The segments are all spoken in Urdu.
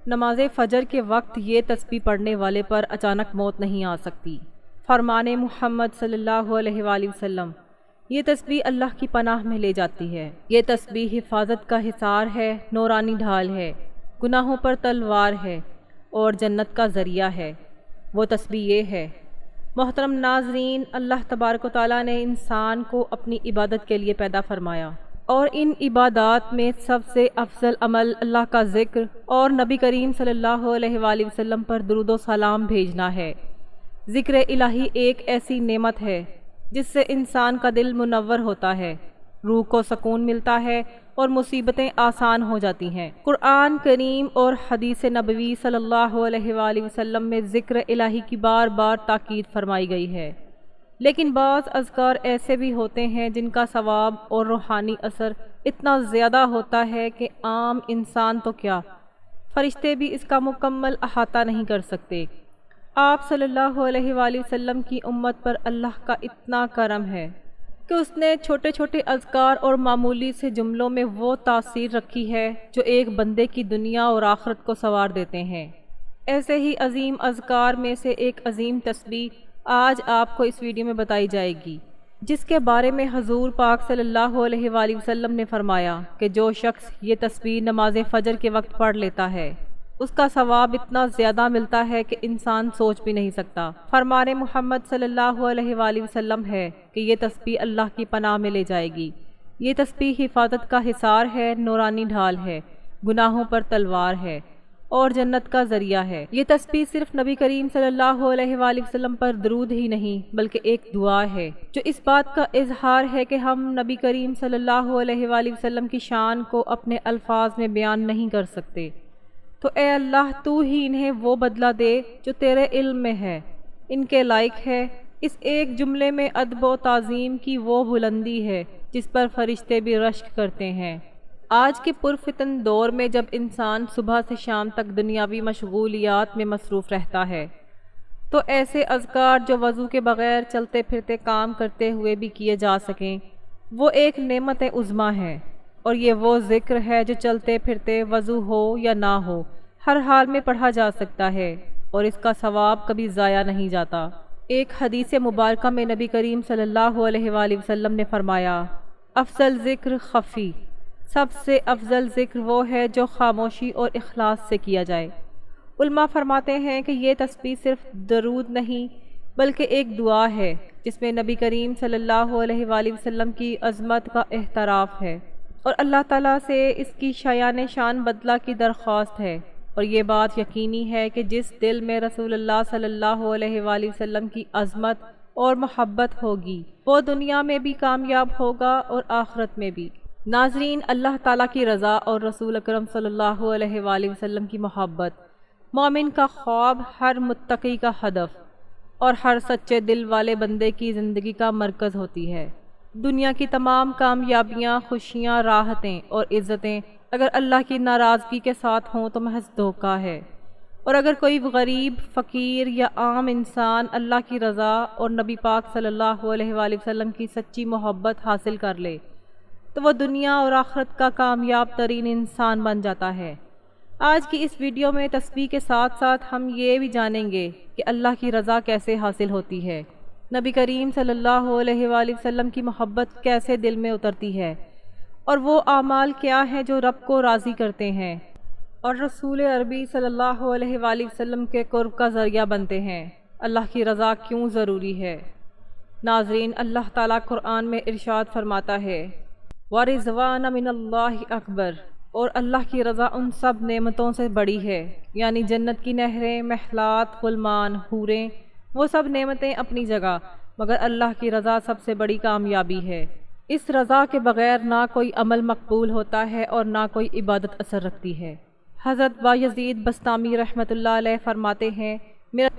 نماز فجر کے وقت یہ تسبیح پڑھنے والے پر اچانک موت نہیں آ سکتی۔ فرمان محمد صلی اللہ علیہ وآلہ وسلم، یہ تسبیح اللہ کی پناہ میں لے جاتی ہے۔ یہ تسبیح حفاظت کا حصار ہے، نورانی ڈھال ہے، گناہوں پر تلوار ہے اور جنت کا ذریعہ ہے۔ وہ تسبیح یہ ہے۔ محترم ناظرین، اللہ تبارک و تعالیٰ نے انسان کو اپنی عبادت کے لیے پیدا فرمایا، اور ان عبادات میں سب سے افضل عمل اللہ کا ذکر اور نبی کریم صلی اللہ علیہ وآلہ وسلم پر درود و سلام بھیجنا ہے۔ ذکر الہی ایک ایسی نعمت ہے جس سے انسان کا دل منور ہوتا ہے، روح کو سکون ملتا ہے اور مصیبتیں آسان ہو جاتی ہیں۔ قرآن کریم اور حدیث نبوی صلی اللہ علیہ وآلہ وسلم میں ذکر الہی کی بار بار تاکید فرمائی گئی ہے، لیکن بعض اذکار ایسے بھی ہوتے ہیں جن کا ثواب اور روحانی اثر اتنا زیادہ ہوتا ہے کہ عام انسان تو کیا، فرشتے بھی اس کا مکمل احاطہ نہیں کر سکتے۔ آپ صلی اللہ علیہ وآلہ وسلم کی امت پر اللہ کا اتنا کرم ہے کہ اس نے چھوٹے چھوٹے اذکار اور معمولی سے جملوں میں وہ تاثیر رکھی ہے جو ایک بندے کی دنیا اور آخرت کو سنوار دیتے ہیں۔ ایسے ہی عظیم اذکار میں سے ایک عظیم تسبیح آج آپ کو اس ویڈیو میں بتائی جائے گی، جس کے بارے میں حضور پاک صلی اللہ علیہ وآلہ وسلم نے فرمایا کہ جو شخص یہ تسبیح نماز فجر کے وقت پڑھ لیتا ہے اس کا ثواب اتنا زیادہ ملتا ہے کہ انسان سوچ بھی نہیں سکتا۔ فرمان محمد صلی اللہ علیہ وآلہ وسلم ہے کہ یہ تسبیح اللہ کی پناہ میں لے جائے گی۔ یہ تسبیح حفاظت کا حصار ہے، نورانی ڈھال ہے، گناہوں پر تلوار ہے اور جنت کا ذریعہ ہے۔ یہ تسبیح صرف نبی کریم صلی اللہ علیہ وآلہ وسلم پر درود ہی نہیں بلکہ ایک دعا ہے جو اس بات کا اظہار ہے کہ ہم نبی کریم صلی اللہ علیہ وآلہ وسلم کی شان کو اپنے الفاظ میں بیان نہیں کر سکتے۔ تو اے اللہ، تو ہی انہیں وہ بدلہ دے جو تیرے علم میں ہے، ان کے لائق ہے۔ اس ایک جملے میں ادب و تعظیم کی وہ بلندی ہے جس پر فرشتے بھی رشک کرتے ہیں۔ آج کے پرفتن دور میں جب انسان صبح سے شام تک دنیاوی مشغولیات میں مصروف رہتا ہے تو ایسے اذکار جو وضو کے بغیر چلتے پھرتے کام کرتے ہوئے بھی کیے جا سکیں، وہ ایک نعمت عظمیٰ ہے۔ اور یہ وہ ذکر ہے جو چلتے پھرتے وضو ہو یا نہ ہو ہر حال میں پڑھا جا سکتا ہے اور اس کا ثواب کبھی ضائع نہیں جاتا۔ ایک حدیث مبارکہ میں نبی کریم صلی اللہ علیہ وآلہ وسلم نے فرمایا، افضل ذکر خفی، سب سے افضل ذکر وہ ہے جو خاموشی اور اخلاص سے کیا جائے۔ علماء فرماتے ہیں کہ یہ تسبیح صرف درود نہیں بلکہ ایک دعا ہے جس میں نبی کریم صلی اللہ علیہ وآلہ وسلم کی عظمت کا اعتراف ہے اور اللہ تعالیٰ سے اس کی شایان شان بدلہ کی درخواست ہے۔ اور یہ بات یقینی ہے کہ جس دل میں رسول اللہ صلی اللہ علیہ وآلہ وسلم کی عظمت اور محبت ہوگی وہ دنیا میں بھی کامیاب ہوگا اور آخرت میں بھی۔ ناظرین، اللہ تعالیٰ کی رضا اور رسول اکرم صلی اللہ علیہ وآلہ وسلم کی محبت مومن کا خواب، ہر متقی کا ہدف اور ہر سچے دل والے بندے کی زندگی کا مرکز ہوتی ہے۔ دنیا کی تمام کامیابیاں، خوشیاں، راحتیں اور عزتیں اگر اللہ کی ناراضگی کے ساتھ ہوں تو محض دھوکہ ہے، اور اگر کوئی غریب، فقیر یا عام انسان اللہ کی رضا اور نبی پاک صلی اللہ علیہ وآلہ وسلم کی سچی محبت حاصل کر لے تو وہ دنیا اور آخرت کا کامیاب ترین انسان بن جاتا ہے۔ آج کی اس ویڈیو میں تسبیح کے ساتھ ساتھ ہم یہ بھی جانیں گے کہ اللہ کی رضا کیسے حاصل ہوتی ہے، نبی کریم صلی اللہ علیہ وآلہ وسلم کی محبت کیسے دل میں اترتی ہے، اور وہ اعمال کیا ہیں جو رب کو راضی کرتے ہیں اور رسول عربی صلی اللہ علیہ وآلہ وسلم کے قرب کا ذریعہ بنتے ہیں۔ اللہ کی رضا کیوں ضروری ہے؟ ناظرین، اللہ تعالیٰ قرآن میں ارشاد فرماتا ہے، وَرِضْوَانَ مِنَ اللَّهِ اکبر، اور اللہ کی رضا ان سب نعمتوں سے بڑی ہے، یعنی جنت کی نہریں، محلات، غلمان، حوریں، وہ سب نعمتیں اپنی جگہ، مگر اللہ کی رضا سب سے بڑی کامیابی ہے۔ اس رضا کے بغیر نہ کوئی عمل مقبول ہوتا ہے اور نہ کوئی عبادت اثر رکھتی ہے۔ حضرت بایزید بسطامی رحمۃ اللہ علیہ فرماتے ہیں،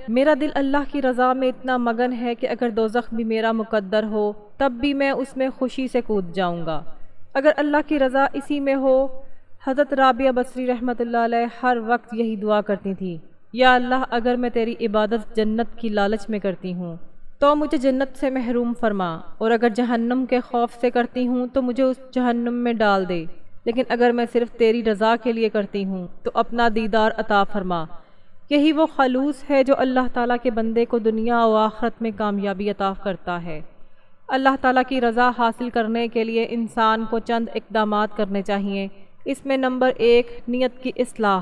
میرا دل اللہ کی رضا میں اتنا مگن ہے کہ اگر دوزخ بھی میرا مقدر ہو تب بھی میں اس میں خوشی سے کود جاؤں گا، اگر اللہ کی رضا اسی میں ہو۔ حضرت رابعہ بصری رحمۃ اللہ علیہ ہر وقت یہی دعا کرتی تھی، یا اللہ، اگر میں تیری عبادت جنت کی لالچ میں کرتی ہوں تو مجھے جنت سے محروم فرما، اور اگر جہنم کے خوف سے کرتی ہوں تو مجھے اس جہنم میں ڈال دے۔ لیکن اگر میں صرف تیری رضا کے لیے کرتی ہوں تو اپنا دیدار عطا فرما۔ یہی وہ خلوص ہے جو اللہ تعالیٰ کے بندے کو دنیا و آخرت میں کامیابی عطا کرتا ہے۔ اللہ تعالیٰ کی رضا حاصل کرنے کے لیے انسان کو چند اقدامات کرنے چاہیے۔ اس میں نمبر 1 نیت کی اصلاح۔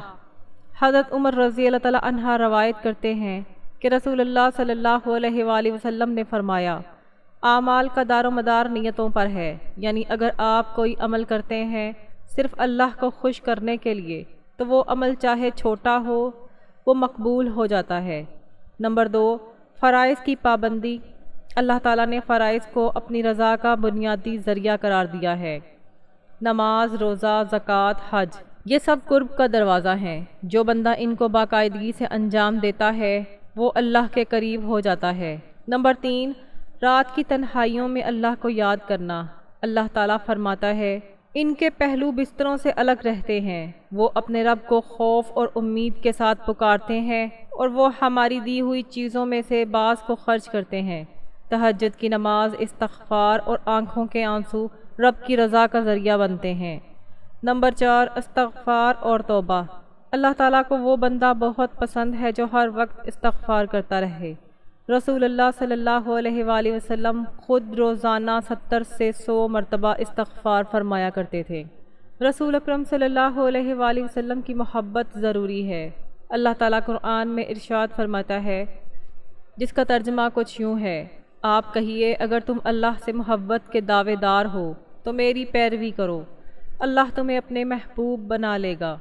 حضرت عمر رضی اللہ تعالیٰ عنہ روایت کرتے ہیں کہ رسول اللہ صلی اللہ علیہ وآلہ وسلم نے فرمایا، اعمال کا دار و مدار نیتوں پر ہے، یعنی اگر آپ کوئی عمل کرتے ہیں صرف اللہ کو خوش کرنے کے لیے تو وہ عمل چاہے چھوٹا ہو وہ مقبول ہو جاتا ہے۔ نمبر 2 فرائض کی پابندی۔ اللہ تعالیٰ نے فرائض کو اپنی رضا کا بنیادی ذریعہ قرار دیا ہے۔ نماز، روزہ، زکوٰۃ، حج، یہ سب قرب کا دروازہ ہیں۔ جو بندہ ان کو باقاعدگی سے انجام دیتا ہے وہ اللہ کے قریب ہو جاتا ہے۔ نمبر 3 رات کی تنہائیوں میں اللہ کو یاد کرنا۔ اللہ تعالیٰ فرماتا ہے، ان کے پہلو بستروں سے الگ رہتے ہیں، وہ اپنے رب کو خوف اور امید کے ساتھ پکارتے ہیں اور وہ ہماری دی ہوئی چیزوں میں سے بعض کو خرچ کرتے ہیں۔ تہجد کی نماز، استغفار اور آنکھوں کے آنسو رب کی رضا کا ذریعہ بنتے ہیں۔ نمبر 4 استغفار اور توبہ۔ اللہ تعالیٰ کو وہ بندہ بہت پسند ہے جو ہر وقت استغفار کرتا رہے۔ رسول اللہ صلی اللہ علیہ وآلہ وسلم خود روزانہ 70 سے 100 مرتبہ استغفار فرمایا کرتے تھے۔ رسول اکرم صلی اللہ علیہ وآلہ وسلم کی محبت ضروری ہے۔ اللہ تعالیٰ قرآن میں ارشاد فرماتا ہے، جس کا ترجمہ کچھ یوں ہے، آپ کہیے اگر تم اللہ سے محبت کے دعوے دار ہو تو میری پیروی کرو، اللہ تمہیں اپنے محبوب بنا لے گا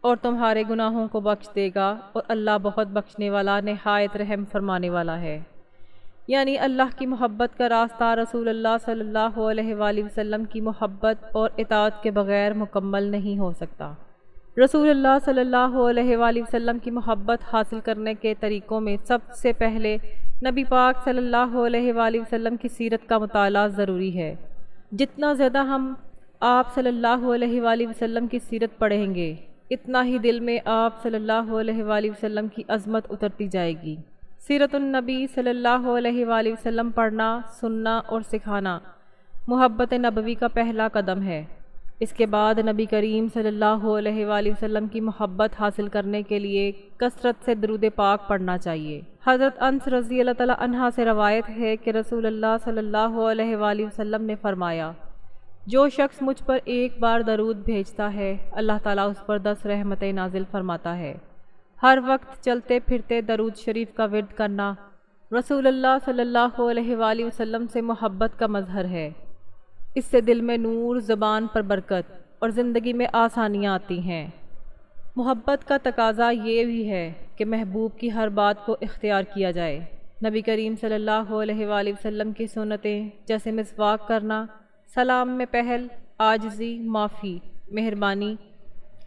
اور تمہارے گناہوں کو بخش دے گا، اور اللہ بہت بخشنے والا نہایت رحم فرمانے والا ہے۔ یعنی اللہ کی محبت کا راستہ رسول اللہ صلی اللہ علیہ وآلہ وسلم کی محبت اور اطاعت کے بغیر مکمل نہیں ہو سکتا۔ رسول اللہ صلی اللہ علیہ وآلہ وسلم کی محبت حاصل کرنے کے طریقوں میں سب سے پہلے نبی پاک صلی اللہ علیہ وآلہ وسلم کی سیرت کا مطالعہ ضروری ہے۔ جتنا زیادہ ہم آپ صلی اللہ علیہ وآلہ وسلم کی سیرت پڑھیں گے اتنا ہی دل میں آپ صلی اللہ علیہ وآلہ وسلم کی عظمت اترتی جائے گی۔ سیرت النبی صلی اللہ علیہ وآلہ وسلم پڑھنا، سننا اور سکھانا محبت نبوی کا پہلا قدم ہے۔ اس کے بعد نبی کریم صلی اللہ علیہ وآلہ وسلم کی محبت حاصل کرنے کے لیے کثرت سے درود پاک پڑھنا چاہیے۔ حضرت انس رضی اللہ تعالیٰ عنہ سے روایت ہے کہ رسول اللہ صلی اللہ علیہ وآلہ وسلم نے فرمایا، جو شخص مجھ پر ایک بار درود بھیجتا ہے اللہ تعالیٰ اس پر 10 رحمتیں نازل فرماتا ہے۔ ہر وقت چلتے پھرتے درود شریف کا ورد کرنا رسول اللہ صلی اللہ علیہ وآلہ وسلم سے محبت کا مظہر ہے۔ اس سے دل میں نور، زبان پر برکت اور زندگی میں آسانیاں آتی ہیں۔ محبت کا تقاضا یہ بھی ہے کہ محبوب کی ہر بات کو اختیار کیا جائے۔ نبی کریم صلی اللہ علیہ وآلہ وسلم کی سنتیں جیسے مسواک کرنا، سلام میں پہل، عاجزی، معافی، مہربانی،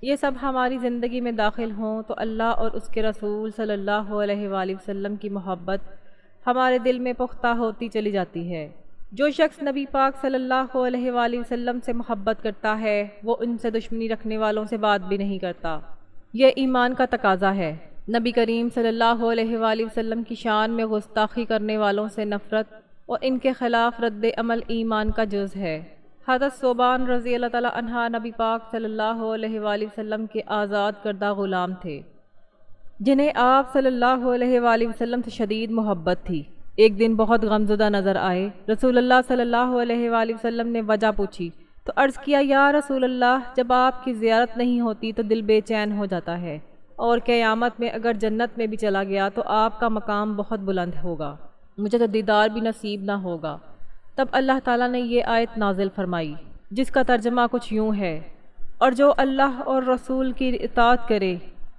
یہ سب ہماری زندگی میں داخل ہوں تو اللہ اور اس کے رسول صلی اللہ علیہ وآلہ وسلم کی محبت ہمارے دل میں پختہ ہوتی چلی جاتی ہے۔ جو شخص نبی پاک صلی اللہ علیہ وآلہ وسلم سے محبت کرتا ہے وہ ان سے دشمنی رکھنے والوں سے بات بھی نہیں کرتا۔ یہ ایمان کا تقاضا ہے۔ نبی کریم صلی اللہ علیہ وآلہ وسلم کی شان میں گستاخی کرنے والوں سے نفرت اور ان کے خلاف رد عمل ایمان کا جز ہے۔ حضرت ثوبان رضی اللہ تعالیٰ عنہ نبی پاک صلی اللہ علیہ وآلہ وسلم کے آزاد کردہ غلام تھے جنہیں آپ صلی اللہ علیہ وآلہ وسلم سے شدید محبت تھی۔ ایک دن بہت غمزدہ نظر آئے۔ رسول اللہ صلی اللہ علیہ وآلہ وسلم نے وجہ پوچھی تو عرض کیا، یا رسول اللہ، جب آپ کی زیارت نہیں ہوتی تو دل بے چین ہو جاتا ہے، اور قیامت میں اگر جنت میں بھی چلا گیا تو آپ کا مقام بہت بلند ہوگا، مجھے تو دیدار بھی نصیب نہ ہوگا۔ تب اللہ تعالیٰ نے یہ آیت نازل فرمائی جس کا ترجمہ کچھ یوں ہے، اور جو اللہ اور رسول کی اطاعت کرے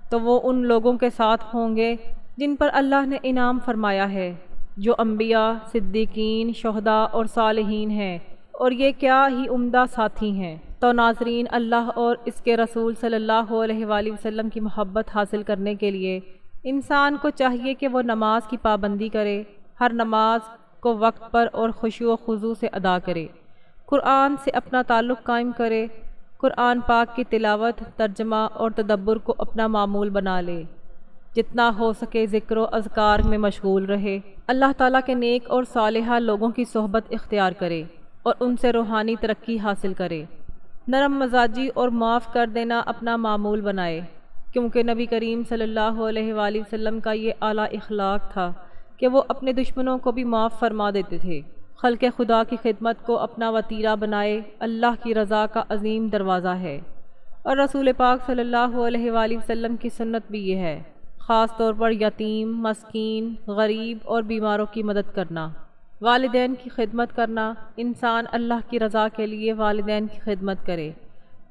تو وہ ان لوگوں کے ساتھ ہوں گے جن پر اللہ نے انعام فرمایا ہے، جو انبیاء، صدیقین، شہداء اور صالحین ہیں، اور یہ کیا ہی عمدہ ساتھی ہیں۔ تو ناظرین، اللہ اور اس کے رسول صلی اللہ علیہ وآلہ وسلم کی محبت حاصل کرنے کے لیے انسان کو چاہیے کہ وہ نماز کی پابندی کرے، ہر نماز کو وقت پر اور خشوع و خضوع سے ادا کرے، قرآن سے اپنا تعلق قائم کرے، قرآن پاک کی تلاوت، ترجمہ اور تدبر کو اپنا معمول بنا لے، جتنا ہو سکے ذکر و اذکار میں مشغول رہے، اللہ تعالیٰ کے نیک اور صالحہ لوگوں کی صحبت اختیار کرے اور ان سے روحانی ترقی حاصل کرے۔ نرم مزاجی اور معاف کر دینا اپنا معمول بنائے، کیونکہ نبی کریم صلی اللہ علیہ وآلہ وسلم کا یہ اعلیٰ اخلاق تھا کہ وہ اپنے دشمنوں کو بھی معاف فرما دیتے تھے۔ خلق خدا کی خدمت کو اپنا وتیرہ بنائے، اللہ کی رضا کا عظیم دروازہ ہے، اور رسول پاک صلی اللہ علیہ وآلہ وسلم کی سنت بھی یہ ہے، خاص طور پر یتیم، مسکین، غریب اور بیماروں کی مدد کرنا، والدین کی خدمت کرنا۔ انسان اللہ کی رضا کے لیے والدین کی خدمت کرے،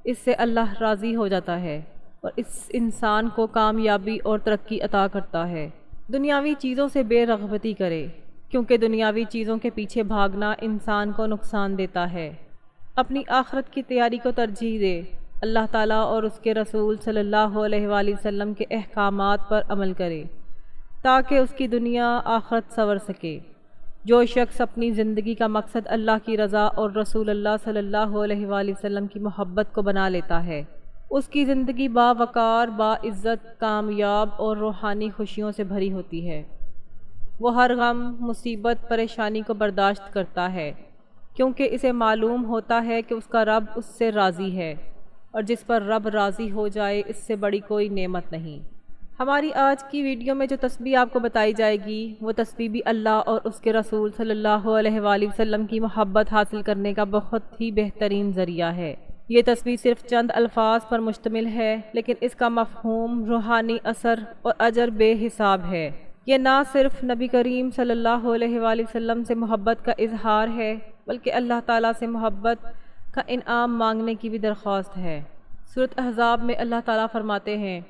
اس سے اللہ راضی ہو جاتا ہے اور اس انسان کو کامیابی اور ترقی عطا کرتا ہے۔ دنیاوی چیزوں سے بے رغبتی کرے، کیونکہ دنیاوی چیزوں کے پیچھے بھاگنا انسان کو نقصان دیتا ہے۔ اپنی آخرت کی تیاری کو ترجیح دے، اللہ تعالیٰ اور اس کے رسول صلی اللہ علیہ وآلہ وسلم کے احکامات پر عمل کرے تاکہ اس کی دنیا آخرت سنور سکے۔ جو شخص اپنی زندگی کا مقصد اللہ کی رضا اور رسول اللہ صلی اللہ علیہ وآلہ وسلم کی محبت کو بنا لیتا ہے، اس کی زندگی باوقار، باعزت، کامیاب اور روحانی خوشیوں سے بھری ہوتی ہے۔ وہ ہر غم، مصیبت، پریشانی کو برداشت کرتا ہے، کیونکہ اسے معلوم ہوتا ہے کہ اس کا رب اس سے راضی ہے، اور جس پر رب راضی ہو جائے اس سے بڑی کوئی نعمت نہیں۔ ہماری آج کی ویڈیو میں جو تسبیح آپ کو بتائی جائے گی وہ تسبیح بھی اللہ اور اس کے رسول صلی اللہ علیہ وآلہ وسلم کی محبت حاصل کرنے کا بہت ہی بہترین ذریعہ ہے۔ یہ تسبیح صرف چند الفاظ پر مشتمل ہے، لیکن اس کا مفہوم، روحانی اثر اور اجر بے حساب ہے۔ یہ نہ صرف نبی کریم صلی اللہ علیہ وآلہ وسلم سے محبت کا اظہار ہے، بلکہ اللہ تعالیٰ سے محبت کا انعام مانگنے کی بھی درخواست ہے۔ سورۃ احزاب میں اللہ تعالیٰ فرماتے ہیں،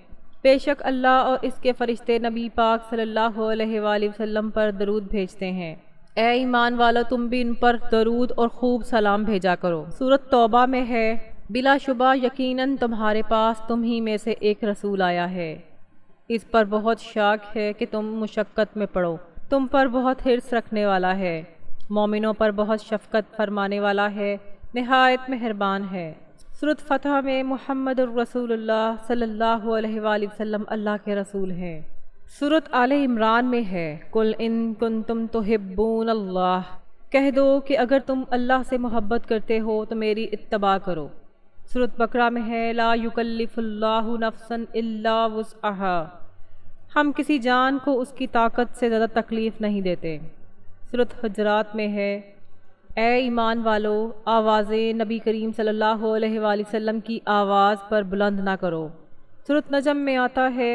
بے شک اللہ اور اس کے فرشتے نبی پاک صلی اللہ علیہ وآلہ وسلم پر درود بھیجتے ہیں، اے ایمان والو تم بھی ان پر درود اور خوب سلام بھیجا کرو۔ سورۃ توبہ میں ہے، بلا شبہ یقیناً تمہارے پاس تم ہی میں سے ایک رسول آیا ہے، اس پر بہت شاک ہے کہ تم مشقت میں پڑو، تم پر بہت حرص رکھنے والا ہے، مومنوں پر بہت شفقت فرمانے والا ہے، نہایت مہربان ہے۔ سورۃ فتح میں محمد الرسول اللہ صلی اللہ علیہ وآلہ وسلم اللہ کے رسول ہیں۔ سورۃ آل عمران میں ہے، قل ان کنتم تحبون اللہ، کہہ دو کہ اگر تم اللہ سے محبت کرتے ہو تو میری اتباع کرو۔ سورۃ بقرہ میں ہے، لا یکلف اللہ نفسا الا وسعها، ہم کسی جان کو اس کی طاقت سے زیادہ تکلیف نہیں دیتے۔ سورۃ حجرات میں ہے، اے ایمان والو آوازیں نبی کریم صلی اللہ علیہ وآلہ وسلم کی آواز پر بلند نہ کرو۔ سورۃ نجم میں آتا ہے،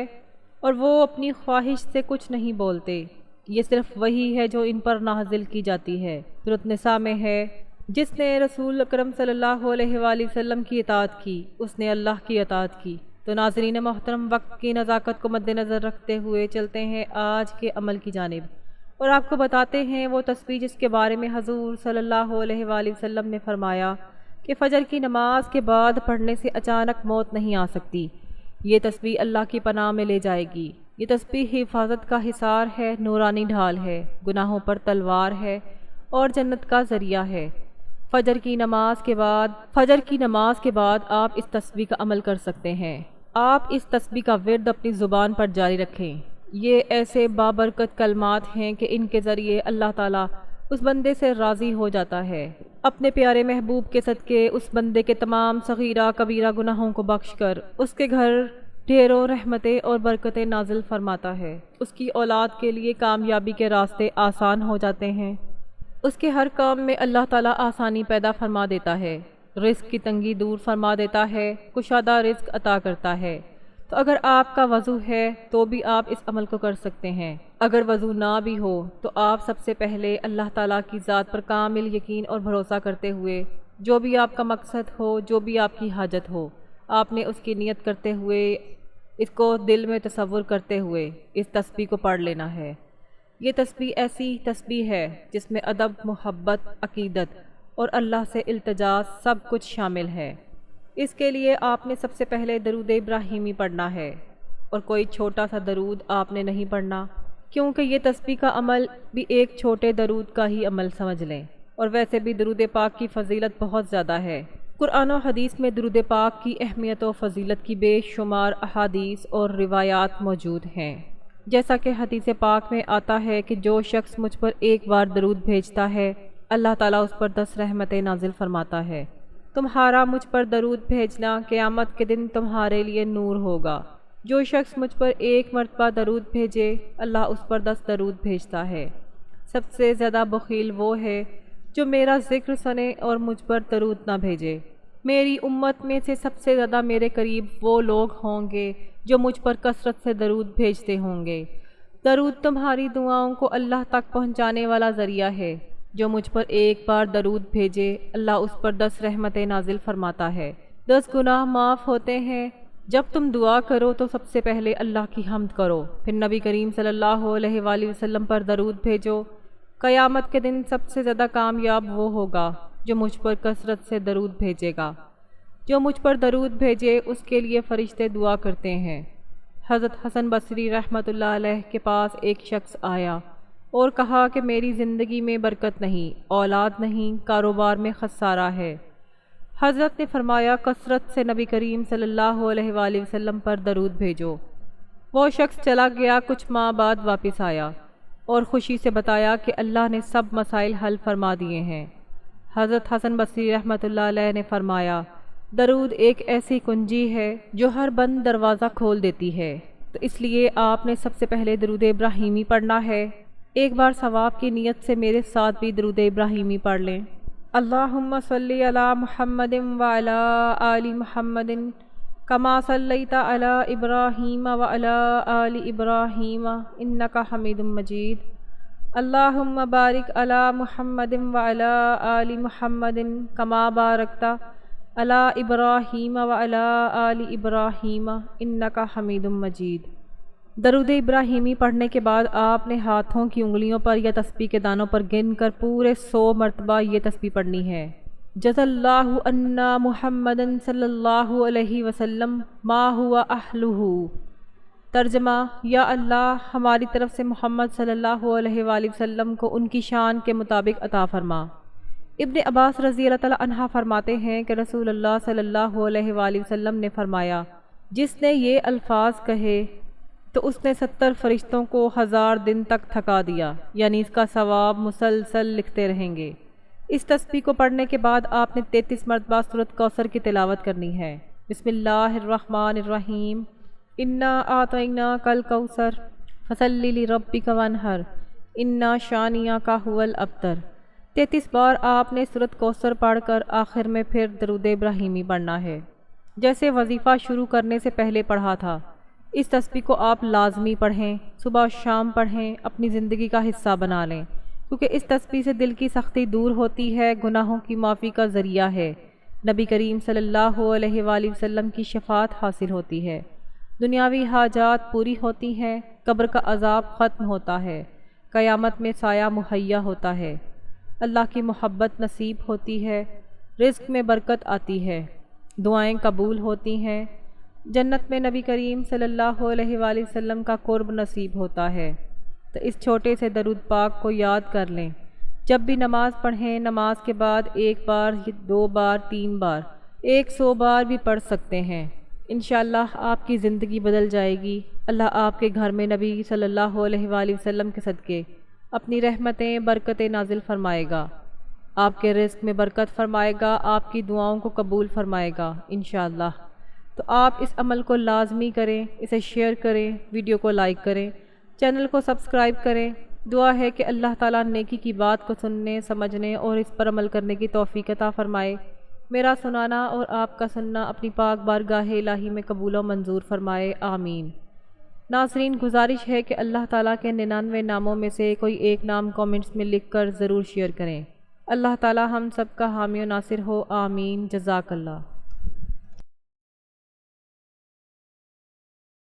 اور وہ اپنی خواہش سے کچھ نہیں بولتے، یہ صرف وہی ہے جو ان پر نازل کی جاتی ہے۔ سورۃ نساء میں ہے، جس نے رسول اکرم صلی اللہ علیہ وآلہ وسلم کی اطاعت کی اس نے اللہ کی اطاعت کی۔ تو ناظرین محترم، وقت کی نزاکت کو مد نظر رکھتے ہوئے چلتے ہیں آج کے عمل کی جانب، اور آپ کو بتاتے ہیں وہ تسبیح جس کے بارے میں حضور صلی اللہ علیہ وآلہ وسلم نے فرمایا کہ فجر کی نماز کے بعد پڑھنے سے اچانک موت نہیں آ سکتی۔ یہ تسبیح اللہ کی پناہ میں لے جائے گی۔ یہ تسبیح حفاظت کا حصار ہے، نورانی ڈھال ہے، گناہوں پر تلوار ہے اور جنت کا ذریعہ ہے۔ فجر کی نماز کے بعد آپ اس تسبیح کا عمل کر سکتے ہیں۔ آپ اس تسبیح کا ورد اپنی زبان پر جاری رکھیں۔ یہ ایسے بابرکت کلمات ہیں کہ ان کے ذریعے اللہ تعالیٰ اس بندے سے راضی ہو جاتا ہے، اپنے پیارے محبوب کے صدقے اس بندے کے تمام صغیرہ کبیرہ گناہوں کو بخش کر اس کے گھر ڈھیروں رحمتیں اور برکتیں نازل فرماتا ہے۔ اس کی اولاد کے لیے کامیابی کے راستے آسان ہو جاتے ہیں، اس کے ہر کام میں اللہ تعالیٰ آسانی پیدا فرما دیتا ہے، رزق کی تنگی دور فرما دیتا ہے، کشادہ رزق عطا کرتا ہے۔ تو اگر آپ کا وضو ہے تو بھی آپ اس عمل کو کر سکتے ہیں، اگر وضو نہ بھی ہو تو آپ سب سے پہلے اللہ تعالیٰ کی ذات پر کامل یقین اور بھروسہ کرتے ہوئے جو بھی آپ کا مقصد ہو، جو بھی آپ کی حاجت ہو، آپ نے اس کی نیت کرتے ہوئے، اس کو دل میں تصور کرتے ہوئے اس تسبیح کو پڑھ لینا ہے۔ یہ تسبیح ایسی تسبیح ہے جس میں ادب، محبت، عقیدت اور اللہ سے التجا سب کچھ شامل ہے۔ اس کے لیے آپ نے سب سے پہلے درود ابراہیمی پڑھنا ہے، اور کوئی چھوٹا سا درود آپ نے نہیں پڑھنا، کیونکہ یہ تسبیح کا عمل بھی ایک چھوٹے درود کا ہی عمل سمجھ لیں، اور ویسے بھی درود پاک کی فضیلت بہت زیادہ ہے۔ قرآن و حدیث میں درود پاک کی اہمیت و فضیلت کی بے شمار احادیث اور روایات موجود ہیں، جیسا کہ حدیث پاک میں آتا ہے کہ جو شخص مجھ پر ایک بار درود بھیجتا ہے اللہ تعالیٰ اس پر 10 رحمتیں نازل فرماتا ہے۔ تو تمہارا مجھ پر درود بھیجنا قیامت کے دن تمہارے لیے نور ہوگا۔ جو شخص مجھ پر ایک مرتبہ درود بھیجے اللہ اس پر 10 درود بھیجتا ہے۔ سب سے زیادہ بخیل وہ ہے جو میرا ذکر سنے اور مجھ پر درود نہ بھیجے۔ میری امت میں سے سب سے زیادہ میرے قریب وہ لوگ ہوں گے جو مجھ پر کثرت سے درود بھیجتے ہوں گے۔ درود تمہاری دعاؤں کو اللہ تک پہنچانے والا ذریعہ ہے۔ جو مجھ پر ایک بار درود بھیجے اللہ اس پر 10 رحمتیں نازل فرماتا ہے، 10 گناہ معاف ہوتے ہیں۔ جب تم دعا کرو تو سب سے پہلے اللہ کی حمد کرو، پھر نبی کریم صلی اللہ علیہ وآلہ وسلم پر درود بھیجو۔ قیامت کے دن سب سے زیادہ کامیاب وہ ہوگا جو مجھ پر کثرت سے درود بھیجے گا۔ جو مجھ پر درود بھیجے اس کے لیے فرشتے دعا کرتے ہیں۔ حضرت حسن بصری رحمۃ اللہ علیہ کے پاس ایک شخص آیا اور کہا کہ میری زندگی میں برکت نہیں، اولاد نہیں، کاروبار میں خسارہ ہے۔ حضرت نے فرمایا کثرت سے نبی کریم صلی اللہ علیہ وآلہ وسلم پر درود بھیجو۔ وہ شخص چلا گیا، کچھ ماہ بعد واپس آیا اور خوشی سے بتایا کہ اللہ نے سب مسائل حل فرما دیے ہیں۔ حضرت حسن بصری رحمۃ اللہ علیہ نے فرمایا درود ایک ایسی کنجی ہے جو ہر بند دروازہ کھول دیتی ہے، تو اس لیے آپ نے سب سے پہلے درود ابراہیمی پڑھنا ہے۔ ایک بار ثواب کی نیت سے میرے ساتھ بھی درود ابراہیمی پڑھ لیں۔ اللہم صلی علی محمد وعلی آل محمد کما صلیت علی ابراہیم وعلی آل ابراہیم انک حمید مجید۔ اللہم بارک علی محمد وعلی آل محمد کما بارکت علی ابراہیم وعلی آل ابراہیم انک حمید مجید۔ درود ابراہیمی پڑھنے کے بعد آپ نے ہاتھوں کی انگلیوں پر یا تسبیح کے دانوں پر گن کر پورے 100 مرتبہ یہ تسبیح پڑھنی ہے۔ جزا اللہ عنا محمد صلی اللہ علیہ وسلم ما ہوا اہلہ۔ ترجمہ: یا اللہ ہماری طرف سے محمد صلی اللہ علیہ وآلہ وسلم کو ان کی شان کے مطابق عطا فرما۔ ابن عباس رضی اللہ تعالیٰ عنہ فرماتے ہیں کہ رسول اللہ صلی اللہ علیہ وآلہ وسلم نے فرمایا جس نے یہ الفاظ کہے تو اس نے 70 فرشتوں کو 1000 دن تک تھکا دیا، یعنی اس کا ثواب مسلسل لکھتے رہیں گے۔ اس تسبیح کو پڑھنے کے بعد آپ نے 33 مرتبہ سورۃ کوثر کی تلاوت کرنی ہے۔ بسم اللہ الرحمن الرحیم، انا اعطیناک الکوثر فصلی لربک وانحر انا شانئک ھو الابتر۔ 33 بار آپ نے سورۃ کوثر پڑھ کر آخر میں پھر درود ابراہیمی پڑھنا ہے، جیسے وظیفہ شروع کرنے سے پہلے پڑھا تھا۔ اس تسبیح کو آپ لازمی پڑھیں، صبح و شام پڑھیں، اپنی زندگی کا حصہ بنا لیں، کیونکہ اس تسبیح سے دل کی سختی دور ہوتی ہے، گناہوں کی معافی کا ذریعہ ہے، نبی کریم صلی اللہ علیہ وآلہ وسلم کی شفاعت حاصل ہوتی ہے، دنیاوی حاجات پوری ہوتی ہیں، قبر کا عذاب ختم ہوتا ہے، قیامت میں سایہ مہیا ہوتا ہے، اللہ کی محبت نصیب ہوتی ہے، رزق میں برکت آتی ہے، دعائیں قبول ہوتی ہیں، جنت میں نبی کریم صلی اللہ علیہ وآلہ وسلم کا قرب نصیب ہوتا ہے۔ تو اس چھوٹے سے درود پاک کو یاد کر لیں، جب بھی نماز پڑھیں، نماز کے بعد 1 بار، 2 بار، 3 بار، 100 بار بھی پڑھ سکتے ہیں۔ انشاءاللہ آپ کی زندگی بدل جائے گی۔ اللہ آپ کے گھر میں نبی صلی اللہ علیہ وآلہ وسلم کے صدقے اپنی رحمتیں، برکتیں نازل فرمائے گا، آپ کے رزق میں برکت فرمائے گا، آپ کی دعاؤں کو قبول فرمائے گا انشاءاللہ۔ تو آپ اس عمل کو لازمی کریں، اسے شیئر کریں، ویڈیو کو لائک کریں، چینل کو سبسکرائب کریں۔ دعا ہے کہ اللہ تعالیٰ نیکی کی بات کو سننے، سمجھنے اور اس پر عمل کرنے کی توفیق عطا فرمائے۔ میرا سنانا اور آپ کا سننا اپنی پاک بارگاہ الہی میں قبول و منظور فرمائے، آمین۔ ناظرین، گزارش ہے کہ اللہ تعالیٰ کے 99 ناموں میں سے کوئی ایک نام کامنٹس میں لکھ کر ضرور شیئر کریں۔ اللہ تعالیٰ ہم سب کا حامی و ناصر ہو، آمین۔ جزاک اللہ۔